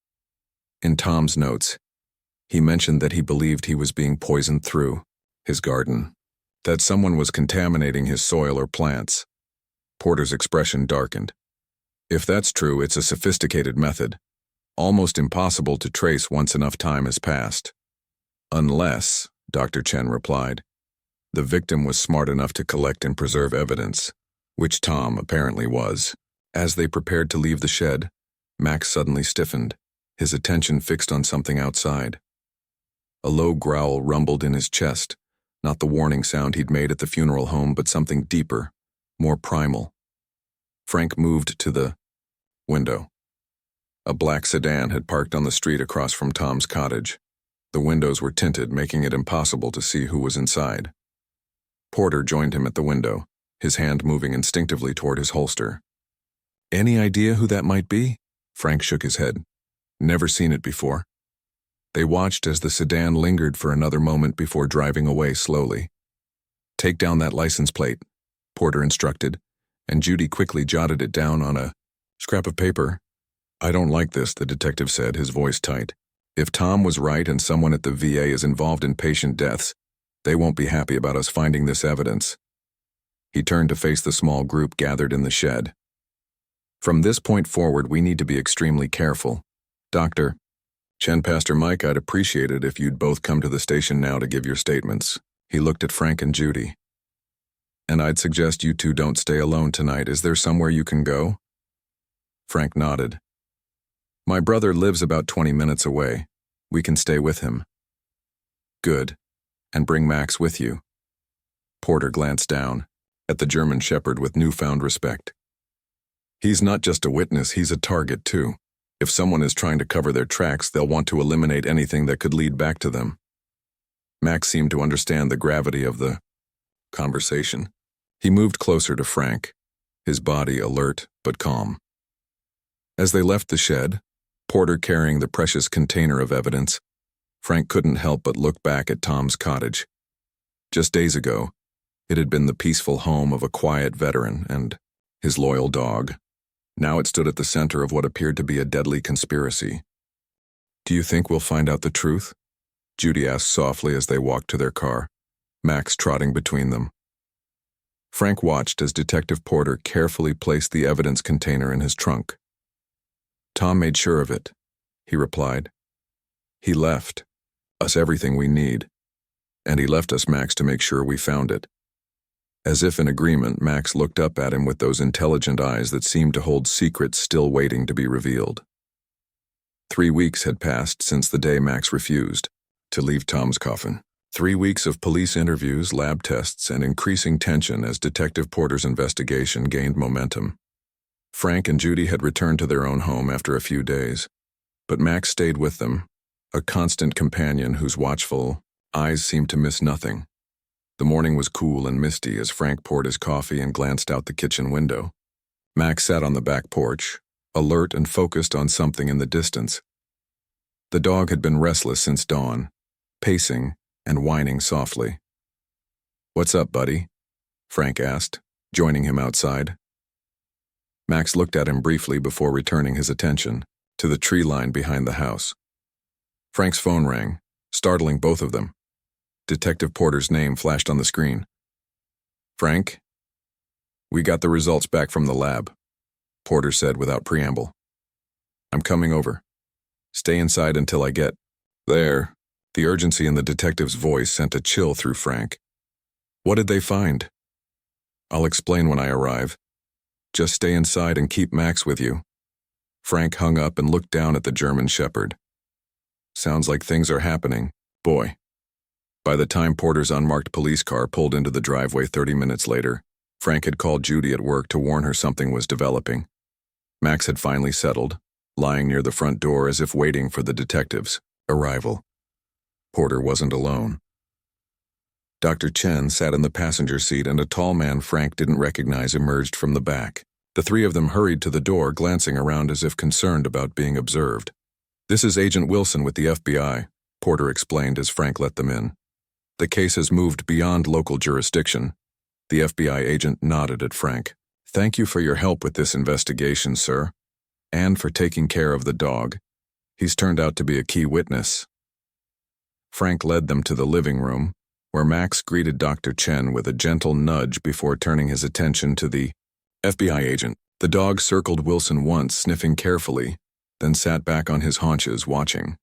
In Tom's notes, he mentioned that he believed he was being poisoned through his garden, that someone was contaminating his soil or plants. Porter's expression darkened. If that's true, it's a sophisticated method, almost impossible to trace once enough time has passed. Unless, Dr. Chen replied, the victim was smart enough to collect and preserve evidence, which Tom apparently was. As they prepared to leave the shed, Max suddenly stiffened, his attention fixed on something outside. A low growl rumbled in his chest, Not the warning sound he'd made at the funeral home, but something deeper, more primal. Frank moved to the window. A black sedan had parked on the street across from Tom's cottage. The windows were tinted, making it impossible to see who was inside. Porter joined him at the window, his hand moving instinctively toward his holster. "Any idea who that might be?" Frank shook his head. "Never seen it before." They watched as the sedan lingered for another moment before driving away slowly. "Take down that license plate," Porter instructed, and Judy quickly jotted it down on a scrap of paper. "I don't like this," the detective said, his voice tight. "If Tom was right and someone at the VA is involved in patient deaths, they won't be happy about us finding this evidence." He turned to face the small group gathered in the shed. "From this point forward, we need to be extremely careful. Dr. Chen, Pastor Mike, I'd appreciate it if you'd both come to the station now to give your statements." He looked at Frank and Judy. "And I'd suggest you two don't stay alone tonight. Is there somewhere you can go?" Frank nodded. "My brother lives about 20 minutes away. We can stay with him." "Good. And bring Max with you." Porter glanced down at the German Shepherd with newfound respect. "He's not just a witness, he's a target too. If someone is trying to cover their tracks, they'll want to eliminate anything that could lead back to them." Max seemed to understand the gravity of the conversation. He moved closer to Frank, his body alert but calm. As they left the shed, Porter carrying the precious container of evidence, Frank couldn't help but look back at Tom's cottage. Just days ago, it had been the peaceful home of a quiet veteran and his loyal dog. Now it stood at the center of what appeared to be a deadly conspiracy. "Do you think we'll find out the truth?" Judy asked softly as they walked to their car, Max trotting between them. Frank watched as Detective Porter carefully placed the evidence container in his trunk. "Tom made sure of it," he replied. "He left us everything we need, and he left us Max to make sure we found it." As if in agreement, Max looked up at him with those intelligent eyes that seemed to hold secrets still waiting to be revealed. 3 weeks had passed since the day Max refused to leave Tom's coffin. 3 weeks of police interviews, lab tests, and increasing tension as Detective Porter's investigation gained momentum. Frank and Judy had returned to their own home after a few days, but Max stayed with them, a constant companion whose watchful eyes seemed to miss nothing. The morning was cool and misty as Frank poured his coffee and glanced out the kitchen window. Max sat on the back porch, alert and focused on something in the distance. The dog had been restless since dawn, pacing and whining softly. "What's up, buddy?" Frank asked, joining him outside. Max looked at him briefly before returning his attention to the tree line behind the house. Frank's phone rang, startling both of them. Detective Porter's name flashed on the screen. "Frank? We got the results back from the lab," Porter said without preamble. "I'm coming over. Stay inside until I get there." The urgency in the detective's voice sent a chill through Frank. "What did they find?" "I'll explain when I arrive. Just stay inside and keep Max with you." Frank hung up and looked down at the German Shepherd. "Sounds like things are happening, boy." By the time Porter's unmarked police car pulled into the driveway 30 minutes later, Frank had called Judy at work to warn her something was developing. Max had finally settled, lying near the front door as if waiting for the detective's arrival. Porter wasn't alone. Dr. Chen sat in the passenger seat and a tall man Frank didn't recognize emerged from the back. The three of them hurried to the door, glancing around as if concerned about being observed. "This is Agent Wilson with the FBI," Porter explained as Frank let them in. "The case has moved beyond local jurisdiction." The FBI agent nodded at Frank. "Thank you for your help with this investigation, sir, and for taking care of the dog. He's turned out to be a key witness." Frank led them to the living room, where Max greeted Dr. Chen with a gentle nudge before turning his attention to the FBI agent. The dog circled Wilson once, sniffing carefully, then sat back on his haunches, watching.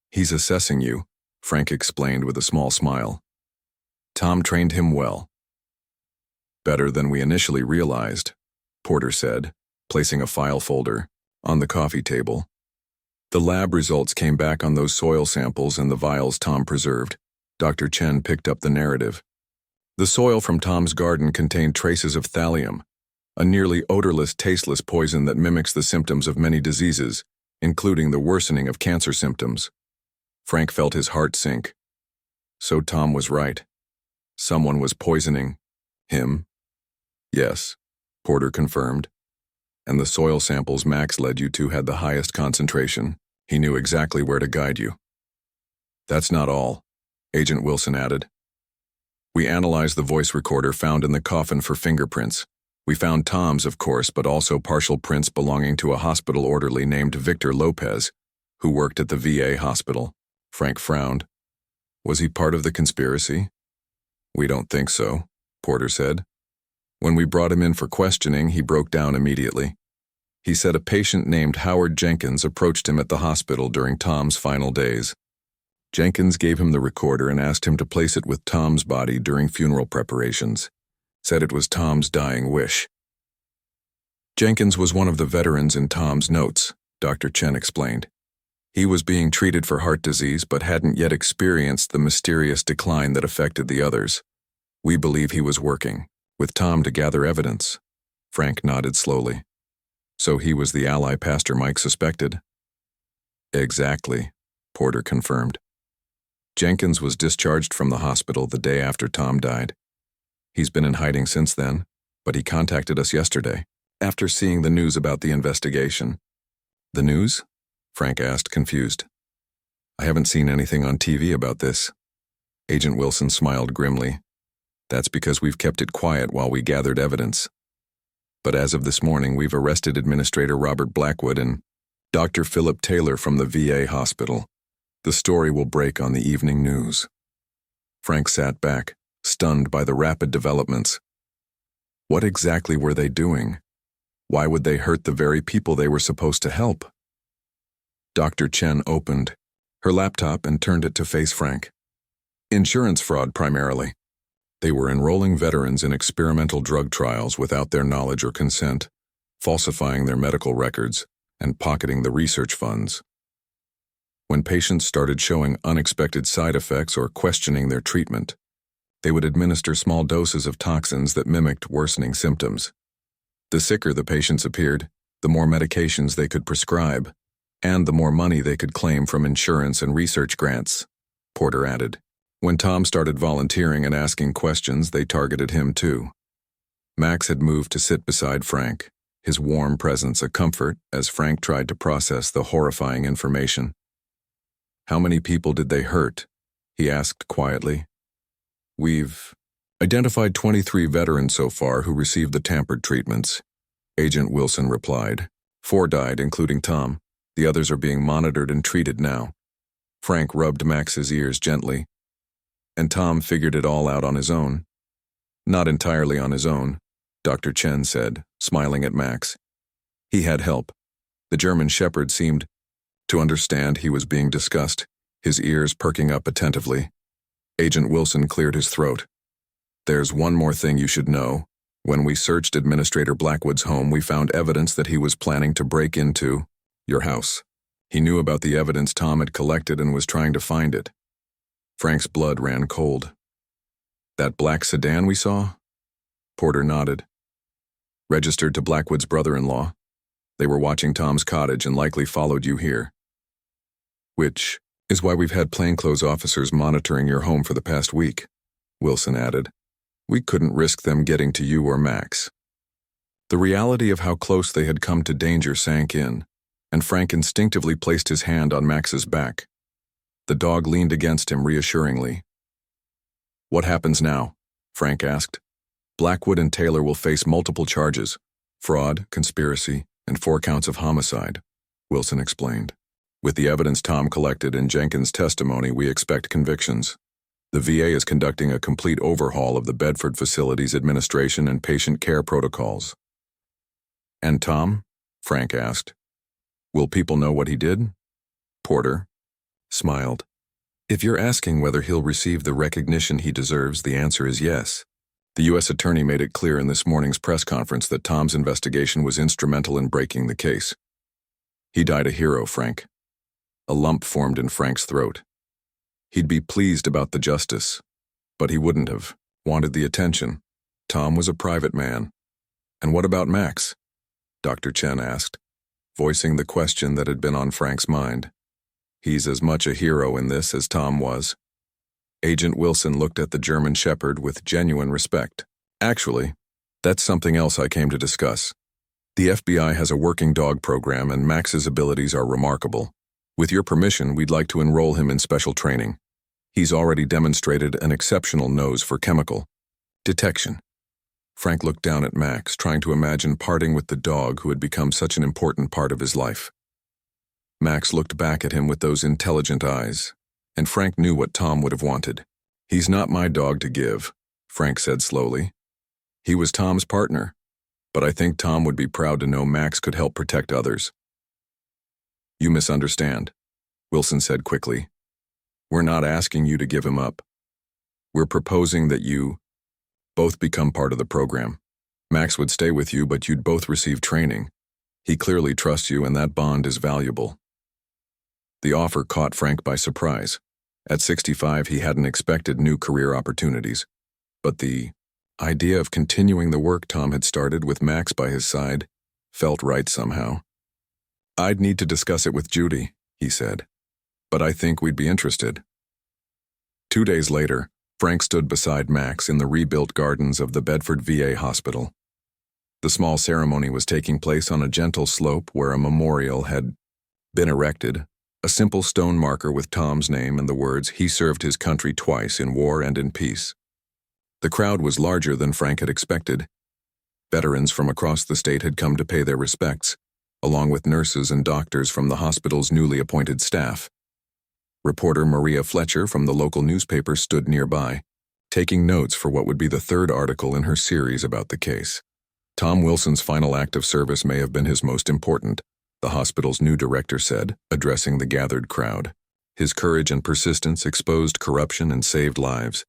"He's assessing you," Frank explained with a small smile. "Tom trained him well." "Better than we initially realized," Porter said, placing a file folder on the coffee table. "The lab results came back on those soil samples and the vials Tom preserved. Dr. Chen picked up the narrative. The soil from Tom's garden contained traces of thallium, a nearly odorless, tasteless poison that mimics the symptoms of many diseases, including the worsening of cancer symptoms. Frank felt his heart sink. So Tom was right. Someone was poisoning him. Yes, Porter confirmed. And the soil samples Max led you to had the highest concentration. He knew exactly where to guide you. That's not all, Agent Wilson added. We analyzed the voice recorder found in the coffin for fingerprints. We found Tom's, of course, but also partial prints belonging to a hospital orderly named Victor Lopez, who worked at the VA hospital. Frank frowned. Was he part of the conspiracy? We don't think so, Porter said. When we brought him in for questioning, he broke down immediately. He said a patient named Howard Jenkins approached him at the hospital during Tom's final days. Jenkins gave him the recorder and asked him to place it with Tom's body during funeral preparations. Said it was Tom's dying wish. Jenkins was one of the veterans in Tom's notes, Dr. Chen explained. He was being treated for heart disease but hadn't yet experienced the mysterious decline that affected the others. We believe he was working with Tom to gather evidence. Frank nodded slowly. So he was the ally Pastor Mike suspected? Exactly, Porter confirmed. Jenkins was discharged from the hospital the day after Tom died. He's been in hiding since then, but he contacted us yesterday, after seeing the news about the investigation. The news? Frank asked, confused. I haven't seen anything on TV about this. Agent Wilson smiled grimly. That's because we've kept it quiet while we gathered evidence. But as of this morning, we've arrested Administrator Robert Blackwood and Dr. Philip Taylor from the VA hospital. The story will break on the evening news. Frank sat back, stunned by the rapid developments. What exactly were they doing? Why would they hurt the very people they were supposed to help? Dr. Chen opened her laptop and turned it to face Frank. Insurance fraud primarily. They were enrolling veterans in experimental drug trials without their knowledge or consent, falsifying their medical records, and pocketing the research funds. When patients started showing unexpected side effects or questioning their treatment, they would administer small doses of toxins that mimicked worsening symptoms. The sicker the patients appeared, the more medications they could prescribe, and the more money they could claim from insurance and research grants, Porter added. When Tom started volunteering and asking questions, they targeted him too. Max had moved to sit beside Frank, his warm presence a comfort as Frank tried to process the horrifying information. How many people did they hurt? He asked quietly. We've identified 23 veterans so far who received the tampered treatments, Agent Wilson replied. 4 died, including Tom. The others are being monitored and treated now. Frank rubbed Max's ears gently. And Tom figured it all out on his own. Not entirely on his own, Dr. Chen said, smiling at Max. He had help. The German shepherd seemed to understand he was being discussed, his ears perking up attentively. Agent Wilson cleared his throat. There's one more thing you should know. When we searched Administrator Blackwood's home, we found evidence that he was planning to break into your house. He knew about the evidence Tom had collected and was trying to find it. Frank's blood ran cold. That black sedan we saw? Porter nodded. Registered to Blackwood's brother-in-law. They were watching Tom's cottage and likely followed you here. Which is why we've had plainclothes officers monitoring your home for the past week, Wilson added. We couldn't risk them getting to you or Max. The reality of how close they had come to danger sank in, and Frank instinctively placed his hand on Max's back. The dog leaned against him reassuringly. What happens now? Frank asked. Blackwood and Taylor will face multiple charges, fraud, conspiracy, and 4 counts of homicide, Wilson explained. With the evidence Tom collected and Jenkins' testimony, we expect convictions. The VA is conducting a complete overhaul of the Bedford facility's administration and patient care protocols. And Tom? Frank asked. Will people know what he did? Porter smiled. If you're asking whether he'll receive the recognition he deserves, the answer is yes. The U.S. Attorney made it clear in this morning's press conference that Tom's investigation was instrumental in breaking the case. He died a hero, Frank. A lump formed in Frank's throat. He'd be pleased about the justice, but he wouldn't have wanted the attention. Tom was a private man. And what about Max? Dr. Chen asked, voicing the question that had been on Frank's mind. He's as much a hero in this as Tom was. Agent Wilson looked at the German Shepherd with genuine respect. Actually, that's something else I came to discuss. The FBI has a working dog program and Max's abilities are remarkable. With your permission, we'd like to enroll him in special training. He's already demonstrated an exceptional nose for chemical detection. Frank looked down at Max, trying to imagine parting with the dog who had become such an important part of his life. Max looked back at him with those intelligent eyes, and Frank knew what Tom would have wanted. He's not my dog to give, Frank said slowly. He was Tom's partner, but I think Tom would be proud to know Max could help protect others. You misunderstand, Wilson said quickly. We're not asking you to give him up. We're proposing that you both become part of the program. Max would stay with you, but you'd both receive training. He clearly trusts you, and that bond is valuable. The offer caught Frank by surprise. At 65, he hadn't expected new career opportunities, but the idea of continuing the work Tom had started with Max by his side felt right somehow. I'd need to discuss it with Judy, he said, but I think we'd be interested. 2 days later, Frank stood beside Max in the rebuilt gardens of the Bedford VA hospital. The small ceremony was taking place on a gentle slope where a memorial had been erected, a simple stone marker with Tom's name and the words, "He served his country twice in war and in peace." The crowd was larger than Frank had expected. Veterans from across the state had come to pay their respects, along with nurses and doctors from the hospital's newly appointed staff. Reporter Maria Fletcher from the local newspaper stood nearby, taking notes for what would be the third article in her series about the case. Tom Wilson's final act of service may have been his most important, the hospital's new director said, addressing the gathered crowd. His courage and persistence exposed corruption and saved lives.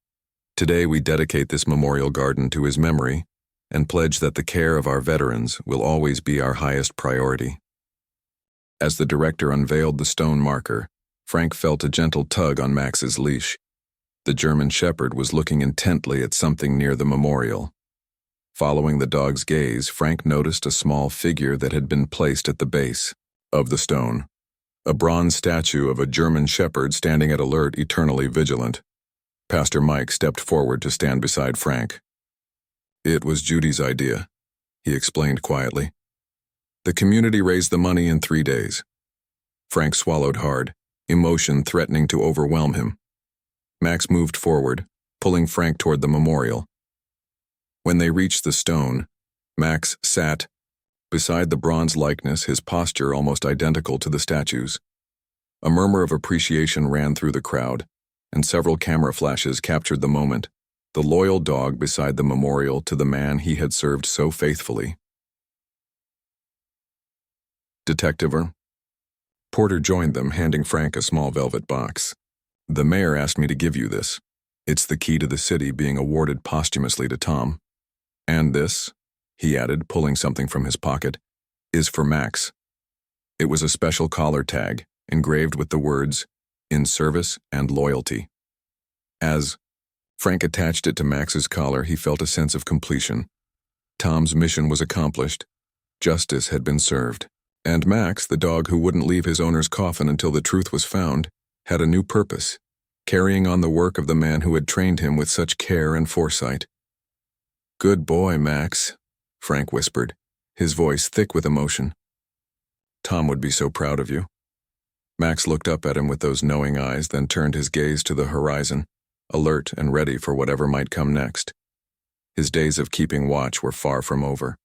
Today we dedicate this memorial garden to his memory and pledge that the care of our veterans will always be our highest priority. As the director unveiled the stone marker, Frank felt a gentle tug on Max's leash. The German Shepherd was looking intently at something near the memorial. Following the dog's gaze, Frank noticed a small figure that had been placed at the base of the stone, a bronze statue of a German Shepherd standing at alert, eternally vigilant. Pastor Mike stepped forward to stand beside Frank. It was Judy's idea, he explained quietly. The community raised the money in 3 days. Frank swallowed hard, emotion threatening to overwhelm him. Max moved forward, pulling Frank toward the memorial. When they reached the stone, Max sat beside the bronze likeness, his posture almost identical to the statue's. A murmur of appreciation ran through the crowd, and several camera flashes captured the moment, the loyal dog beside the memorial to the man he had served so faithfully. Detective Porter joined them, handing Frank a small velvet box. The mayor asked me to give you this. It's the key to the city being awarded posthumously to Tom. And this, he added, pulling something from his pocket, is for Max. It was a special collar tag, engraved with the words, "In service and loyalty." As Frank attached it to Max's collar, he felt a sense of completion. Tom's mission was accomplished. Justice had been served. And Max, the dog who wouldn't leave his owner's coffin until the truth was found, had a new purpose, carrying on the work of the man who had trained him with such care and foresight. "Good boy, Max," Frank whispered, his voice thick with emotion. "Tom would be so proud of you." Max looked up at him with those knowing eyes, then turned his gaze to the horizon, alert and ready for whatever might come next. His days of keeping watch were far from over.